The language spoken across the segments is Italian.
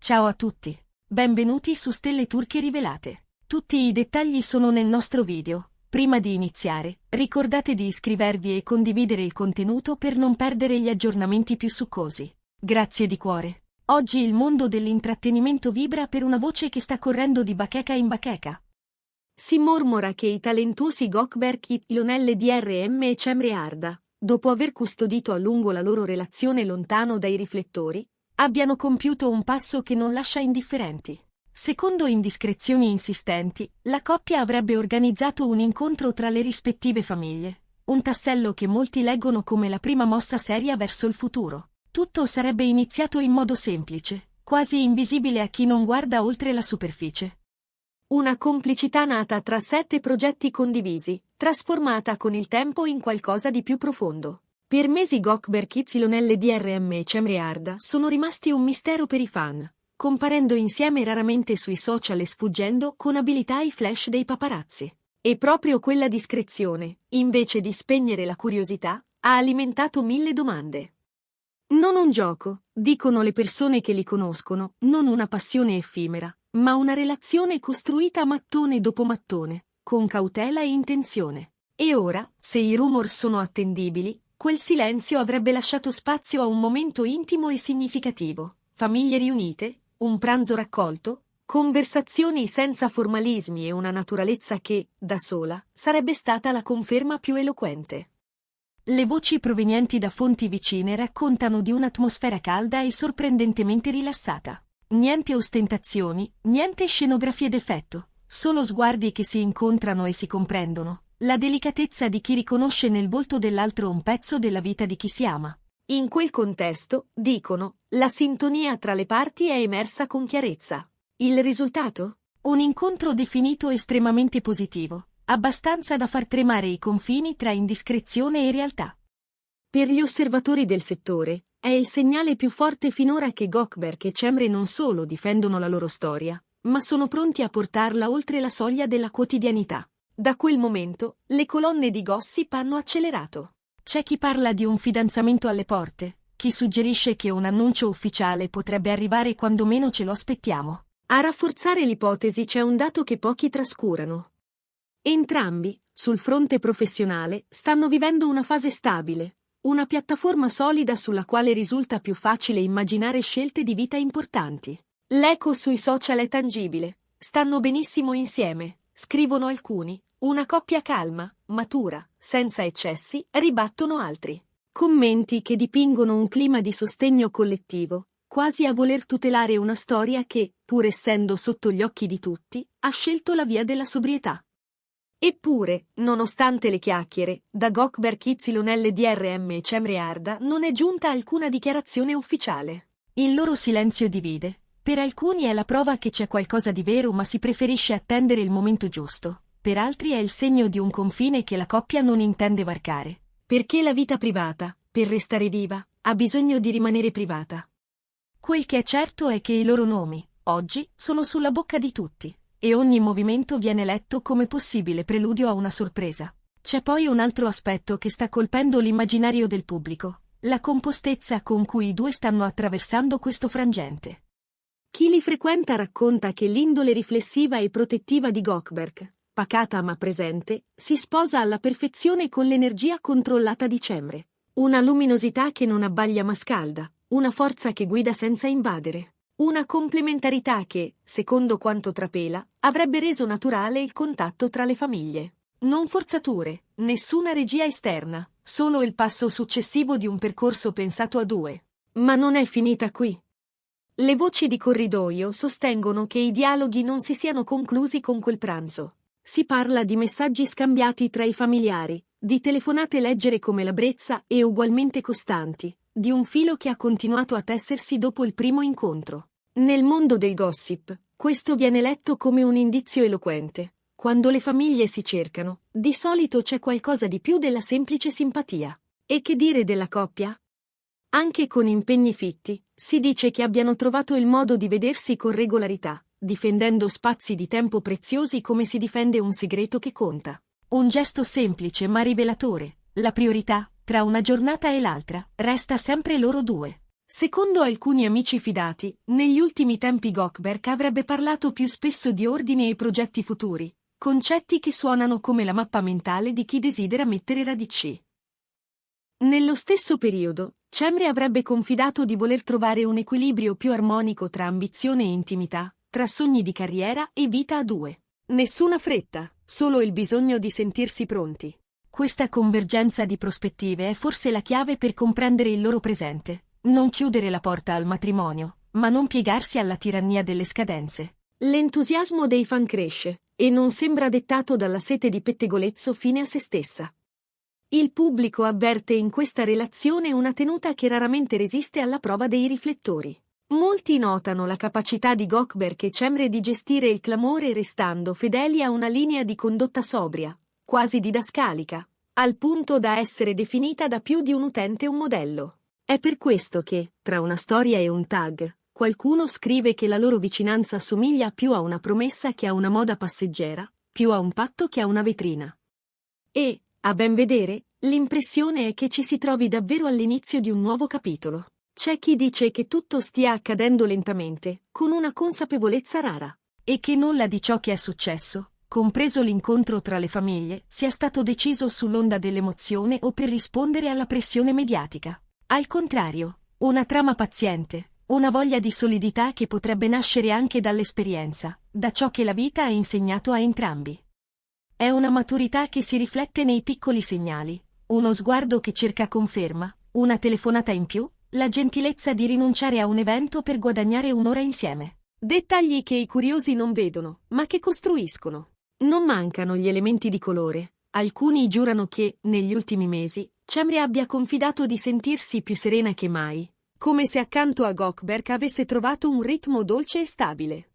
Ciao a tutti. Benvenuti su Stelle Turche Rivelate. Tutti i dettagli sono nel nostro video. Prima di iniziare, ricordate di iscrivervi e condividere il contenuto per non perdere gli aggiornamenti più succosi. Grazie di cuore. Oggi il mondo dell'intrattenimento vibra per una voce che sta correndo di bacheca in bacheca. Si mormora che i talentuosi Gökberk YLDRM e Cemre Arda, dopo aver custodito a lungo la loro relazione lontano dai riflettori, abbiano compiuto un passo che non lascia indifferenti. Secondo indiscrezioni insistenti, la coppia avrebbe organizzato un incontro tra le rispettive famiglie, un tassello che molti leggono come la prima mossa seria verso il futuro. Tutto sarebbe iniziato in modo semplice, quasi invisibile a chi non guarda oltre la superficie. Una complicità nata tra 7 progetti condivisi, trasformata con il tempo in qualcosa di più profondo. Per mesi Gökberk YLDRM e Cemre Arda sono rimasti un mistero per i fan, comparendo insieme raramente sui social e sfuggendo con abilità ai flash dei paparazzi. E proprio quella discrezione, invece di spegnere la curiosità, ha alimentato 1000 domande. Non un gioco, dicono le persone che li conoscono, non una passione effimera, ma una relazione costruita mattone dopo mattone, con cautela e intenzione. E ora, se i rumor sono attendibili, quel silenzio avrebbe lasciato spazio a un momento intimo e significativo. Famiglie riunite, un pranzo raccolto, conversazioni senza formalismi e una naturalezza che, da sola, sarebbe stata la conferma più eloquente. Le voci provenienti da fonti vicine raccontano di un'atmosfera calda e sorprendentemente rilassata. Niente ostentazioni, niente scenografie d'effetto, solo sguardi che si incontrano e si comprendono. La delicatezza di chi riconosce nel volto dell'altro un pezzo della vita di chi si ama. In quel contesto, dicono, la sintonia tra le parti è emersa con chiarezza. Il risultato? Un incontro definito estremamente positivo, abbastanza da far tremare i confini tra indiscrezione e realtà. Per gli osservatori del settore, è il segnale più forte finora che Gökberk e Cemre non solo difendono la loro storia, ma sono pronti a portarla oltre la soglia della quotidianità. Da quel momento, le colonne di gossip hanno accelerato. C'è chi parla di un fidanzamento alle porte, chi suggerisce che un annuncio ufficiale potrebbe arrivare quando meno ce lo aspettiamo. A rafforzare l'ipotesi c'è un dato che pochi trascurano. Entrambi, sul fronte professionale, stanno vivendo una fase stabile, una piattaforma solida sulla quale risulta più facile immaginare scelte di vita importanti. L'eco sui social è tangibile, stanno benissimo insieme, scrivono alcuni. Una coppia calma, matura, senza eccessi, ribattono altri. Commenti che dipingono un clima di sostegno collettivo, quasi a voler tutelare una storia che, pur essendo sotto gli occhi di tutti, ha scelto la via della sobrietà. Eppure, nonostante le chiacchiere, da Gökberk YLDRM e Cemre Arda non è giunta alcuna dichiarazione ufficiale. Il loro silenzio divide. Per alcuni è la prova che c'è qualcosa di vero, ma si preferisce attendere il momento giusto. Per altri è il segno di un confine che la coppia non intende varcare. Perché la vita privata, per restare viva, ha bisogno di rimanere privata. Quel che è certo è che i loro nomi, oggi, sono sulla bocca di tutti, e ogni movimento viene letto come possibile preludio a una sorpresa. C'è poi un altro aspetto che sta colpendo l'immaginario del pubblico, la compostezza con cui i due stanno attraversando questo frangente. Chi li frequenta racconta che l'indole riflessiva e protettiva di Gökberk, pacata ma presente, si sposa alla perfezione con l'energia controllata di Cemre. Una luminosità che non abbaglia ma scalda, una forza che guida senza invadere. Una complementarità che, secondo quanto trapela, avrebbe reso naturale il contatto tra le famiglie. Non forzature, nessuna regia esterna, solo il passo successivo di un percorso pensato a due. Ma non è finita qui. Le voci di corridoio sostengono che i dialoghi non si siano conclusi con quel pranzo. Si parla di messaggi scambiati tra i familiari, di telefonate leggere come la brezza e ugualmente costanti, di un filo che ha continuato a tessersi dopo il primo incontro. Nel mondo del gossip, questo viene letto come un indizio eloquente. Quando le famiglie si cercano, di solito c'è qualcosa di più della semplice simpatia. E che dire della coppia? Anche con impegni fitti, si dice che abbiano trovato il modo di vedersi con regolarità, difendendo spazi di tempo preziosi come si difende un segreto che conta. Un gesto semplice ma rivelatore. La priorità, tra una giornata e l'altra, resta sempre loro due. Secondo alcuni amici fidati, negli ultimi tempi Gökberk avrebbe parlato più spesso di ordine e progetti futuri, concetti che suonano come la mappa mentale di chi desidera mettere radici. Nello stesso periodo, Cemre avrebbe confidato di voler trovare un equilibrio più armonico tra ambizione e intimità, tra sogni di carriera e vita a due. Nessuna fretta, solo il bisogno di sentirsi pronti. Questa convergenza di prospettive è forse la chiave per comprendere il loro presente, non chiudere la porta al matrimonio, ma non piegarsi alla tirannia delle scadenze. L'entusiasmo dei fan cresce, e non sembra dettato dalla sete di pettegolezzo fine a se stessa. Il pubblico avverte in questa relazione una tenuta che raramente resiste alla prova dei riflettori. Molti notano la capacità di Gökberk e Cemre di gestire il clamore restando fedeli a una linea di condotta sobria, quasi didascalica, al punto da essere definita da più di un utente un modello. È per questo che, tra una storia e un tag, qualcuno scrive che la loro vicinanza somiglia più a una promessa che a una moda passeggera, più a un patto che a una vetrina. E, a ben vedere, l'impressione è che ci si trovi davvero all'inizio di un nuovo capitolo. C'è chi dice che tutto stia accadendo lentamente, con una consapevolezza rara, e che nulla di ciò che è successo, compreso l'incontro tra le famiglie, sia stato deciso sull'onda dell'emozione o per rispondere alla pressione mediatica. Al contrario, una trama paziente, una voglia di solidità che potrebbe nascere anche dall'esperienza, da ciò che la vita ha insegnato a entrambi. È una maturità che si riflette nei piccoli segnali, uno sguardo che cerca conferma, una telefonata in più, la gentilezza di rinunciare a un evento per guadagnare un'ora insieme. Dettagli che i curiosi non vedono, ma che costruiscono. Non mancano gli elementi di colore. Alcuni giurano che, negli ultimi mesi, Cemre abbia confidato di sentirsi più serena che mai, come se accanto a Gökberk avesse trovato un ritmo dolce e stabile.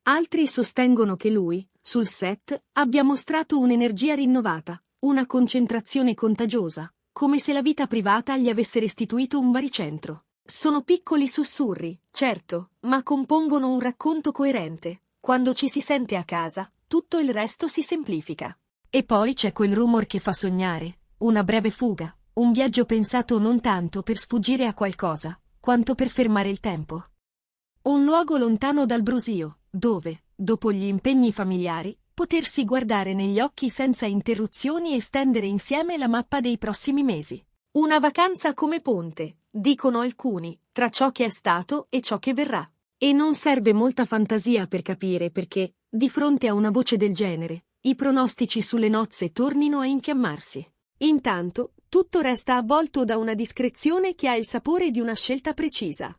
Altri sostengono che lui, sul set, abbia mostrato un'energia rinnovata, una concentrazione contagiosa, come se la vita privata gli avesse restituito un baricentro. Sono piccoli sussurri, certo, ma compongono un racconto coerente. Quando ci si sente a casa, tutto il resto si semplifica. E poi c'è quel rumor che fa sognare, una breve fuga, un viaggio pensato non tanto per sfuggire a qualcosa, quanto per fermare il tempo. Un luogo lontano dal brusio, dove, dopo gli impegni familiari, potersi guardare negli occhi senza interruzioni e stendere insieme la mappa dei prossimi mesi. Una vacanza come ponte, dicono alcuni, tra ciò che è stato e ciò che verrà. E non serve molta fantasia per capire perché, di fronte a una voce del genere, i pronostici sulle nozze tornino a infiammarsi. Intanto, tutto resta avvolto da una discrezione che ha il sapore di una scelta precisa.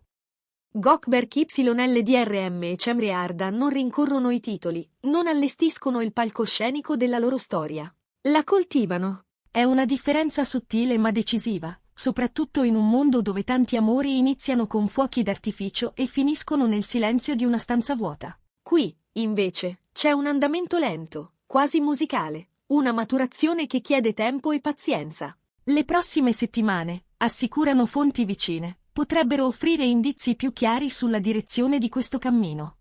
Gökberk YLDRM e Cemre Arda non rincorrono i titoli, non allestiscono il palcoscenico della loro storia. La coltivano. È una differenza sottile ma decisiva, soprattutto in un mondo dove tanti amori iniziano con fuochi d'artificio e finiscono nel silenzio di una stanza vuota. Qui, invece, c'è un andamento lento, quasi musicale, una maturazione che chiede tempo e pazienza. Le prossime settimane, assicurano fonti vicine, potrebbero offrire indizi più chiari sulla direzione di questo cammino.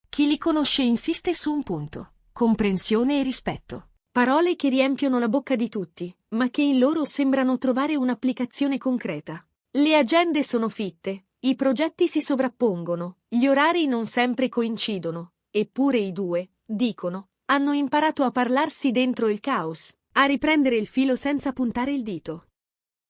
Chi li conosce insiste su un punto: comprensione e rispetto. Parole che riempiono la bocca di tutti, ma che in loro sembrano trovare un'applicazione concreta. Le agende sono fitte, i progetti si sovrappongono, gli orari non sempre coincidono, eppure i due, dicono, hanno imparato a parlarsi dentro il caos, a riprendere il filo senza puntare il dito.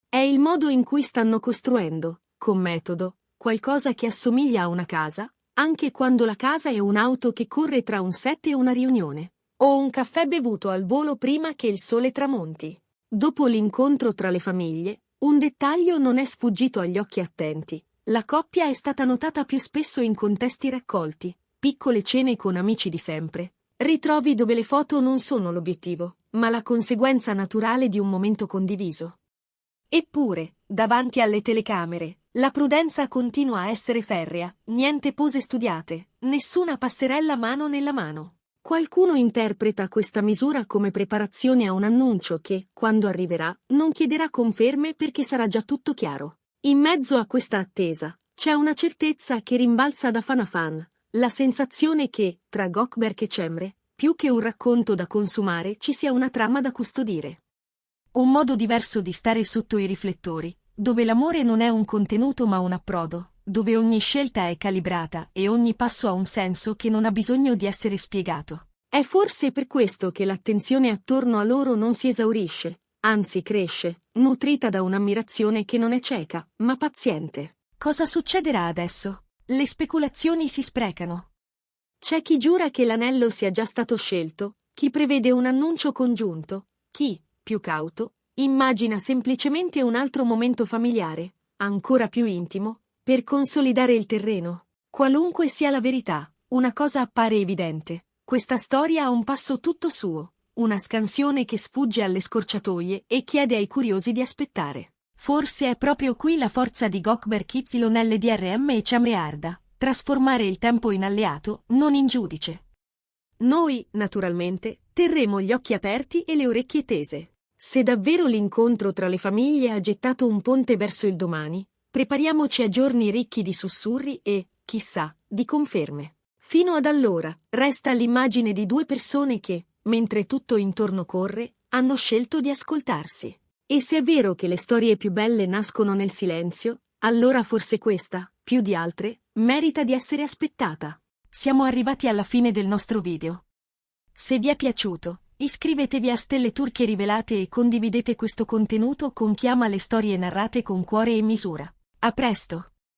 È il modo in cui stanno costruendo, con metodo, qualcosa che assomiglia a una casa, anche quando la casa è un'auto che corre tra un set e una riunione, o un caffè bevuto al volo prima che il sole tramonti. Dopo l'incontro tra le famiglie, un dettaglio non è sfuggito agli occhi attenti. La coppia è stata notata più spesso in contesti raccolti, piccole cene con amici di sempre, ritrovi dove le foto non sono l'obiettivo, ma la conseguenza naturale di un momento condiviso. Eppure, davanti alle telecamere, la prudenza continua a essere ferrea, niente pose studiate, nessuna passerella mano nella mano. Qualcuno interpreta questa misura come preparazione a un annuncio che, quando arriverà, non chiederà conferme perché sarà già tutto chiaro. In mezzo a questa attesa, c'è una certezza che rimbalza da fan a fan, la sensazione che, tra Gökberk e Cemre, più che un racconto da consumare ci sia una trama da custodire. Un modo diverso di stare sotto i riflettori, dove l'amore non è un contenuto ma un approdo, dove ogni scelta è calibrata e ogni passo ha un senso che non ha bisogno di essere spiegato. È forse per questo che l'attenzione attorno a loro non si esaurisce, anzi cresce, nutrita da un'ammirazione che non è cieca, ma paziente. Cosa succederà adesso? Le speculazioni si sprecano. C'è chi giura che l'anello sia già stato scelto, chi prevede un annuncio congiunto, chi, più cauto, immagina semplicemente un altro momento familiare, ancora più intimo, per consolidare il terreno. Qualunque sia la verità, una cosa appare evidente: questa storia ha un passo tutto suo, una scansione che sfugge alle scorciatoie e chiede ai curiosi di aspettare. Forse è proprio qui la forza di Gökberk YLDRM e Chamrearda, trasformare il tempo in alleato, non in giudice. Noi, naturalmente, terremo gli occhi aperti e le orecchie tese. Se davvero l'incontro tra le famiglie ha gettato un ponte verso il domani, prepariamoci a giorni ricchi di sussurri e, chissà, di conferme. Fino ad allora, resta l'immagine di due persone che, mentre tutto intorno corre, hanno scelto di ascoltarsi. E se è vero che le storie più belle nascono nel silenzio, allora forse questa, più di altre, merita di essere aspettata. Siamo arrivati alla fine del nostro video. Se vi è piaciuto, iscrivetevi a Stelle Turche Rivelate e condividete questo contenuto con chi ama le storie narrate con cuore e misura. A presto!